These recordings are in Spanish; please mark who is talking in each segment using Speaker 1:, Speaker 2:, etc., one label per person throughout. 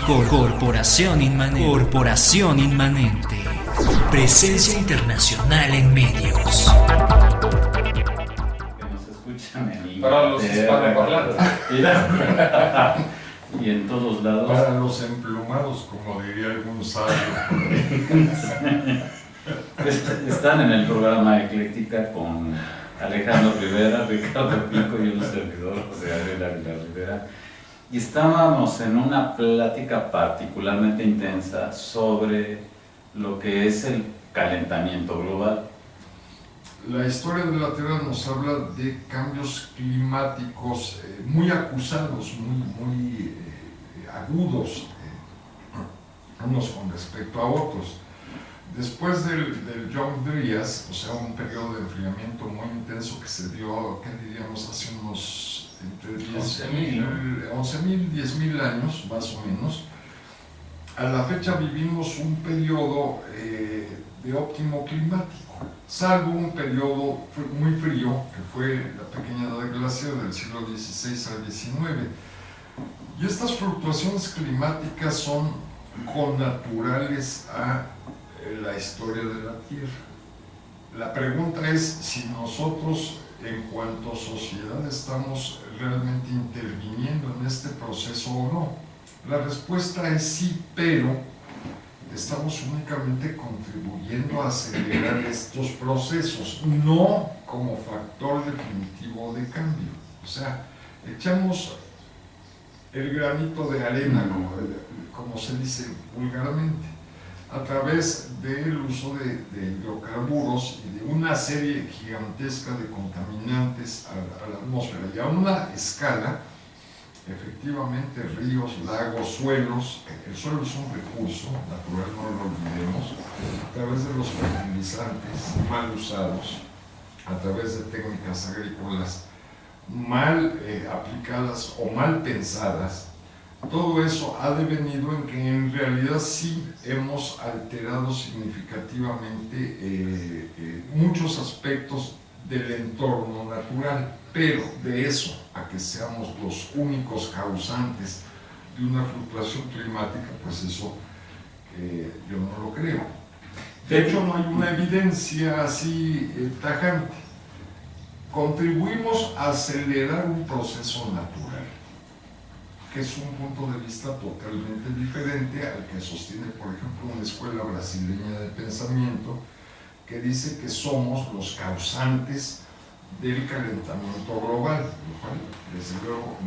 Speaker 1: Corporación Inmanente. Presencia internacional en medios.
Speaker 2: Que nos escuchan en
Speaker 3: para los hispanoparlantes
Speaker 2: y en todos lados.
Speaker 4: Para los emplumados, como diría algún sabio.
Speaker 2: Están en el programa Ecléctica con Alejandro Rivera, Ricardo Pico y un servidor, José Gabriel Aguilar Rivera. Y estábamos en una plática particularmente intensa sobre lo que es el calentamiento global.
Speaker 4: La historia de la Tierra nos habla de cambios climáticos muy acusados, muy agudos, unos con respecto a otros. Después del Young Dryas, o sea, un periodo de enfriamiento muy intenso que se dio, ¿qué diríamos? Hace unos entre 11.000, 10.000 años, más o menos. A la fecha vivimos un periodo de óptimo climático, salvo un periodo muy frío, que fue la pequeña edad glaciar del siglo XVI al XIX. Y estas fluctuaciones climáticas son connaturales a la historia de la Tierra. La pregunta es si nosotros, en cuanto a sociedad, estamos realmente interviniendo en este proceso o no. La respuesta es sí, pero estamos únicamente contribuyendo a acelerar estos procesos, no como factor definitivo de cambio. O sea, echamos el granito de arena, como se dice vulgarmente, a través del uso de hidrocarburos y de una serie gigantesca de contaminantes a la atmósfera. Y a una escala, efectivamente, ríos, lagos, suelos, el suelo es un recurso natural, no lo olvidemos, a través de los fertilizantes mal usados, a través de técnicas agrícolas mal aplicadas o mal pensadas. Todo eso ha devenido en que en realidad sí hemos alterado significativamente muchos aspectos del entorno natural, pero de eso a que seamos los únicos causantes de una fluctuación climática, pues eso yo no lo creo. De hecho, no hay una evidencia así tajante. Contribuimos a acelerar un proceso natural, que es un punto de vista totalmente diferente al que sostiene, por ejemplo, una escuela brasileña de pensamiento que dice que somos los causantes del calentamiento global, lo cual, desde luego,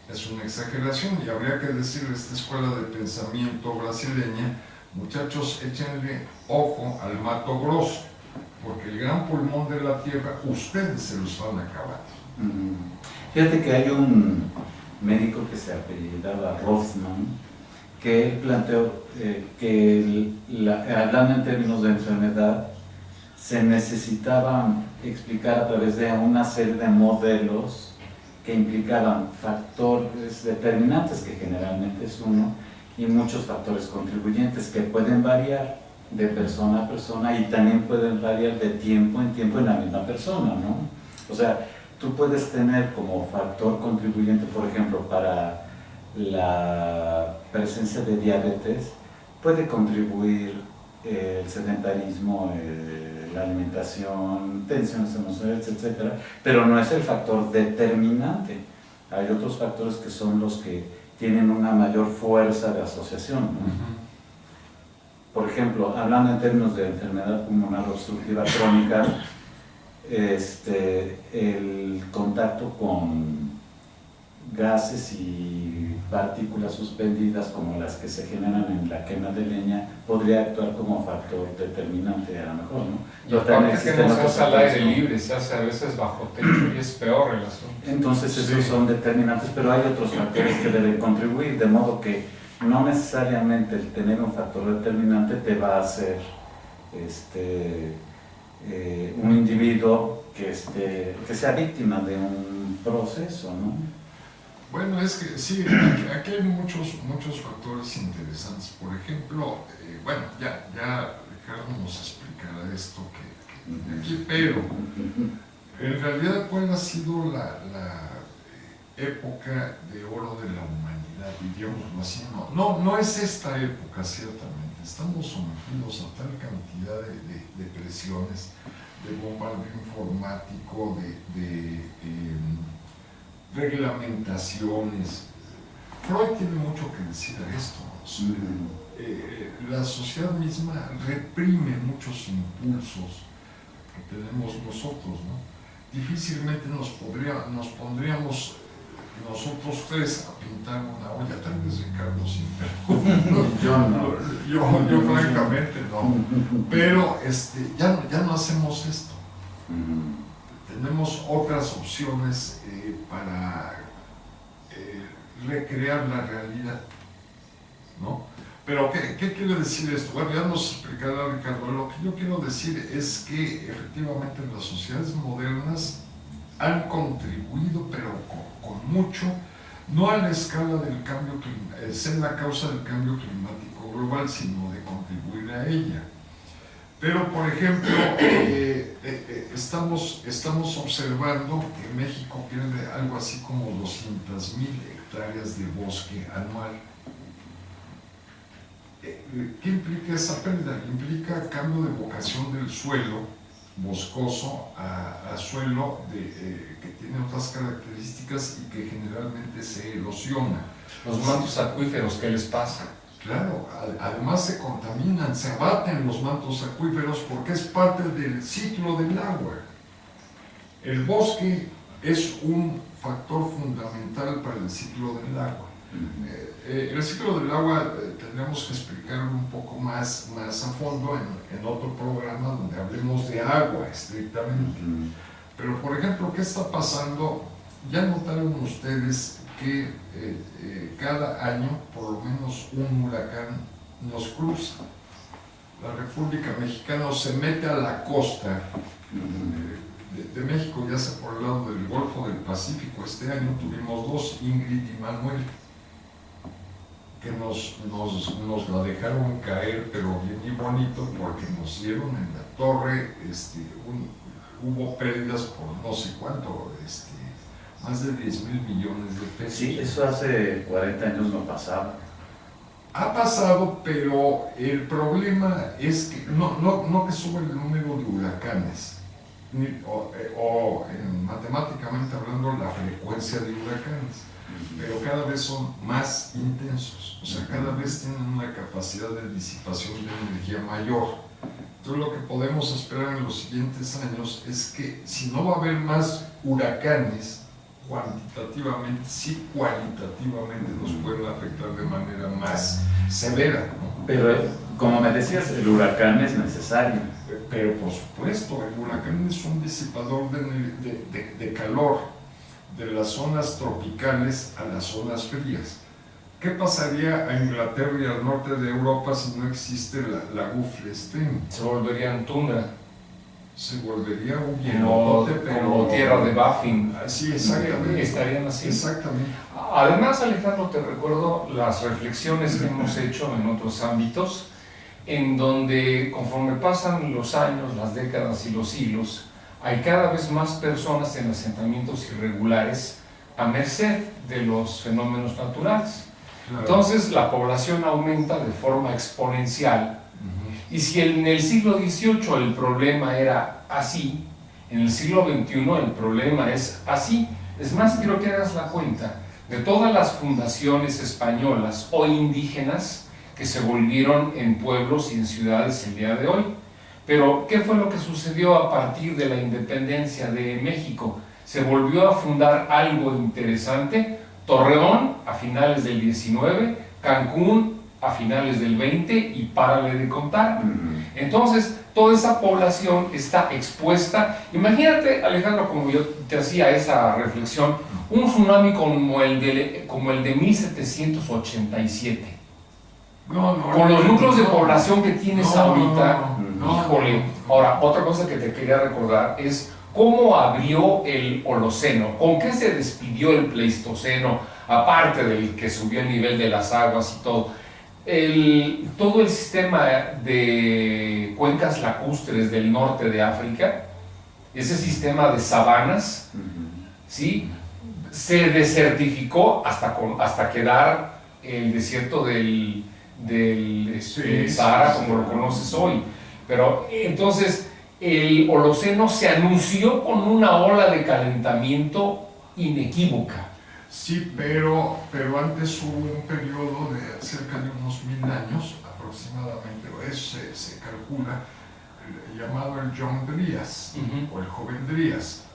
Speaker 4: es una exageración, y habría que decirle a esta escuela de pensamiento brasileña: muchachos, échenle ojo al Mato Grosso, porque el gran pulmón de la Tierra, ustedes se los van a acabar.
Speaker 2: Fíjate que hay un médico que se apellidaba Rothman, que él planteó que, hablando en términos de enfermedad, se necesitaba explicar a través de una serie de modelos que implicaban factores determinantes, que generalmente es uno, y muchos factores contribuyentes que pueden variar de persona a persona y también pueden variar de tiempo en tiempo en la misma persona, ¿no? O sea, tú puedes tener como factor contribuyente, por ejemplo, para la presencia de diabetes, puede contribuir el sedentarismo, la alimentación, tensiones emocionales, etc. Pero no es el factor determinante. Hay otros factores que son los que tienen una mayor fuerza de asociación, ¿no? Por ejemplo, hablando en términos de enfermedad pulmonar obstructiva crónica, el contacto con gases y partículas suspendidas como las que se generan en la quema de leña podría actuar como factor determinante, a lo mejor, ¿no?
Speaker 3: Y aparte que no se hace al aire libre, se hace a veces bajo techo y es peor el asunto.
Speaker 2: Entonces esos son determinantes, pero hay otros factores que deben contribuir, de modo que no necesariamente el tener un factor determinante te va a hacer un individuo que sea víctima de un proceso, ¿no?
Speaker 4: Bueno, es que sí, aquí hay muchos factores interesantes. Por ejemplo, bueno, ya Ricardo nos explicará esto que aquí, pero en realidad, ¿cuál ha sido la época de oro de la humanidad? digámoslo así, no es esta época, ciertamente. Estamos sometidos a tal cantidad de presiones, de bombardeo informático, de reglamentaciones. Freud tiene mucho que decir a esto. La sociedad misma reprime muchos impulsos que tenemos nosotros, ¿no? Difícilmente nos pondríamos nosotros tres a pintar una olla, tal vez Ricardo sí, pero yo francamente no. Pero ya no hacemos esto. Tenemos otras opciones para recrear la realidad, ¿no? Pero ¿qué quiere decir esto? Bueno, ya nos explicará Ricardo. Lo que yo quiero decir es que efectivamente las sociedades modernas han contribuido, pero con mucho, no a la escala del cambio climático, ser la causa del cambio climático global, sino de contribuir a ella. Pero, por ejemplo, estamos observando que México pierde algo así como 200,000 hectáreas de bosque anual. ¿Qué implica esa pérdida? Implica cambio de vocación del suelo boscoso a suelo que tiene otras características y que generalmente se erosiona.
Speaker 3: Los mantos acuíferos, ¿qué les pasa?
Speaker 4: Claro, además se contaminan, se abaten los mantos acuíferos porque es parte del ciclo del agua. El bosque es un factor fundamental para el ciclo del agua. El ciclo del agua tendremos que explicarlo un poco más a fondo en otro programa donde hablemos de agua estrictamente. Pero, por ejemplo, ¿qué está pasando? Ya notaron ustedes que cada año por lo menos un huracán nos cruza. La República Mexicana se mete a la costa de México, ya sea por el lado del Golfo del Pacífico. Este año tuvimos dos, Ingrid y Manuel, que nos la dejaron caer, pero bien y bonito, porque nos dieron en la torre, hubo pérdidas por no sé cuánto, más de 10,000 millones de pesos.
Speaker 2: Sí, eso hace 40 años no pasaba.
Speaker 4: Ha pasado, pero el problema es que no que sube el número de huracanes, o matemáticamente hablando, la frecuencia de huracanes, pero cada vez son más intensos, o sea, cada vez tienen una capacidad de disipación de energía mayor. Entonces, lo que podemos esperar en los siguientes años es que si no va a haber más huracanes, cuantitativamente, sí cualitativamente nos pueden afectar de manera más severa, ¿no?
Speaker 2: Pero, como me decías, el huracán es necesario.
Speaker 4: Pero por supuesto, el huracán es un disipador de calor de las zonas tropicales a las zonas frías. ¿Qué pasaría a Inglaterra y al norte de Europa si no existe la Gulf Stream?
Speaker 3: Se volverían tundra.
Speaker 4: Se volvería un hielo,
Speaker 3: como tierra de Baffin.
Speaker 4: Sí, exactamente.
Speaker 3: Estarían así.
Speaker 4: Exactamente.
Speaker 3: Además, Alejandro, te recuerdo las reflexiones que hemos hecho en otros ámbitos, en donde conforme pasan los años, las décadas y los siglos, hay cada vez más personas en asentamientos irregulares a merced de los fenómenos naturales.
Speaker 4: Claro.
Speaker 3: Entonces, la población aumenta de forma exponencial. Y si en el siglo XVIII el problema era así, en el siglo XXI el problema es así. Es más, quiero que hagas la cuenta de todas las fundaciones españolas o indígenas que se volvieron en pueblos y en ciudades el día de hoy. Pero, ¿qué fue lo que sucedió a partir de la independencia de México? Se volvió a fundar algo interesante. Torreón a finales del 19, Cancún a finales del 20 y párale de contar. Entonces, toda esa población está expuesta. Imagínate, Alejandro, como yo te hacía esa reflexión, un tsunami como el de 1787. Con los núcleos de población que tienes ahorita, híjole. Ahora, otra cosa que te quería recordar es cómo abrió el Holoceno, con qué se despidió el Pleistoceno, aparte del que subió el nivel de las aguas y todo. Todo el sistema de cuencas lacustres del norte de África, ese sistema de sabanas, ¿sí? Se desertificó hasta quedar el desierto del
Speaker 4: Sí,
Speaker 3: Sahara,
Speaker 4: sí,
Speaker 3: como
Speaker 4: sí.
Speaker 3: lo conoces hoy. Pero entonces el Holoceno se anunció con una ola de calentamiento inequívoca.
Speaker 4: Sí, pero antes hubo un periodo de cerca de unos 1000 años aproximadamente, eso se calcula, llamado el Young Dryas, o el Joven Dryas,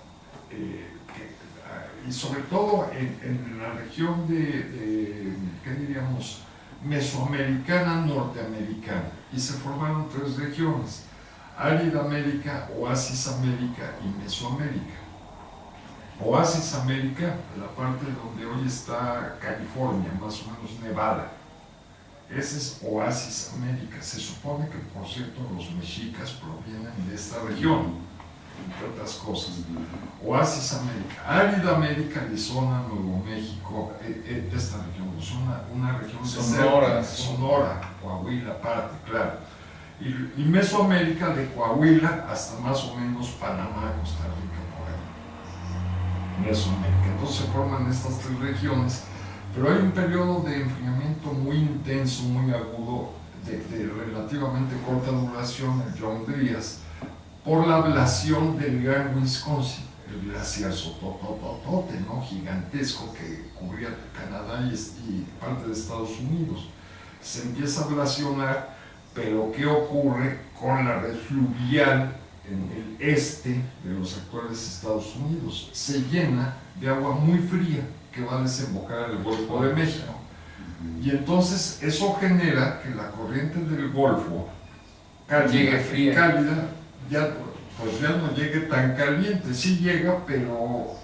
Speaker 4: y sobre todo en la región de ¿qué diríamos?, mesoamericana, norteamericana, y se formaron 3 regiones: Árida América, Oasis América y Mesoamérica. Oasis América, la parte donde hoy está California, más o menos Nevada. Ese es Oasis América. Se supone que, por cierto, los mexicas provienen de esta región, entre otras cosas. Oasis América. Árida América, Arizona, Nuevo México, esta región. Es una región
Speaker 3: Sonora.
Speaker 4: Sonora, Coahuila, parte, claro. Y Mesoamérica, de Coahuila hasta más o menos Panamá, Costa Rica, por ahí. Mesoamérica. Entonces se forman estas 3 regiones, pero hay un periodo de enfriamiento muy intenso, muy agudo, de relativamente corta duración, el Young Dryas, por la ablación del Gran Wisconsin, el glaciar sotototote, ¿no?, gigantesco, que cubría Canadá y parte de Estados Unidos. Se empieza a ablacionar, pero ¿qué ocurre con la red fluvial en el este de los actuales Estados Unidos? Se llena de agua muy fría que va a desembocar al Golfo de México. Y entonces eso genera que la corriente del Golfo
Speaker 3: Llegue fría.
Speaker 4: cálida, ya no llegue tan caliente. Sí llega, pero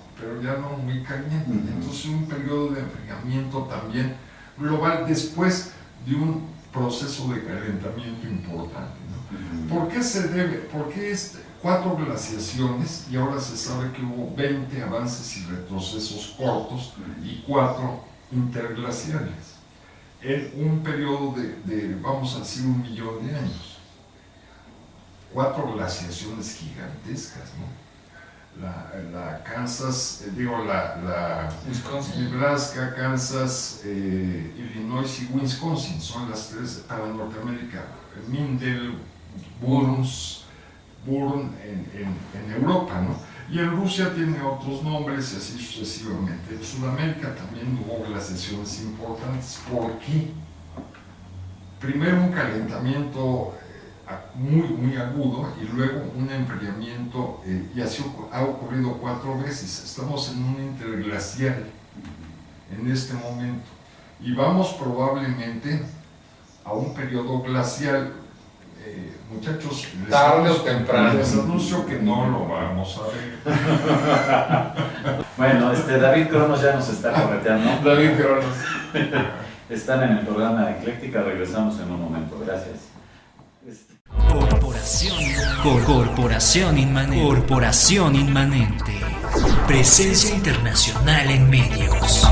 Speaker 4: ya no muy caliente. Entonces un periodo de enfriamiento también global después de un proceso de calentamiento importante, ¿no? ¿Por qué se debe? Porque 4 glaciaciones, y ahora se sabe que hubo 20 avances y retrocesos cortos y 4 interglaciales en un periodo de vamos a decir, 1 millón de años. 4 glaciaciones gigantescas, ¿no? La Kansas, la
Speaker 3: Wisconsin.
Speaker 4: Nebraska, Kansas, Illinois y Wisconsin son las 3 para Norteamérica. Mindel, Burn en Europa, ¿no? Y en Rusia tiene otros nombres y así sucesivamente. En Sudamérica también hubo glaciaciones importantes. ¿Por qué? Primero un calentamiento muy agudo y luego un enfriamiento, y así ha ocurrido 4 veces. Estamos en un interglacial en este momento y vamos probablemente a un periodo glacial. Muchachos,
Speaker 3: Tarde o temprano.
Speaker 4: les anuncio que no lo vamos a ver.
Speaker 2: Bueno, David Cronos ya nos está correteando.
Speaker 3: David Cronos.
Speaker 2: Están en el programa de Ecléctica, regresamos en un momento, gracias.
Speaker 1: Corporación Inmanente. Presencia internacional en medios.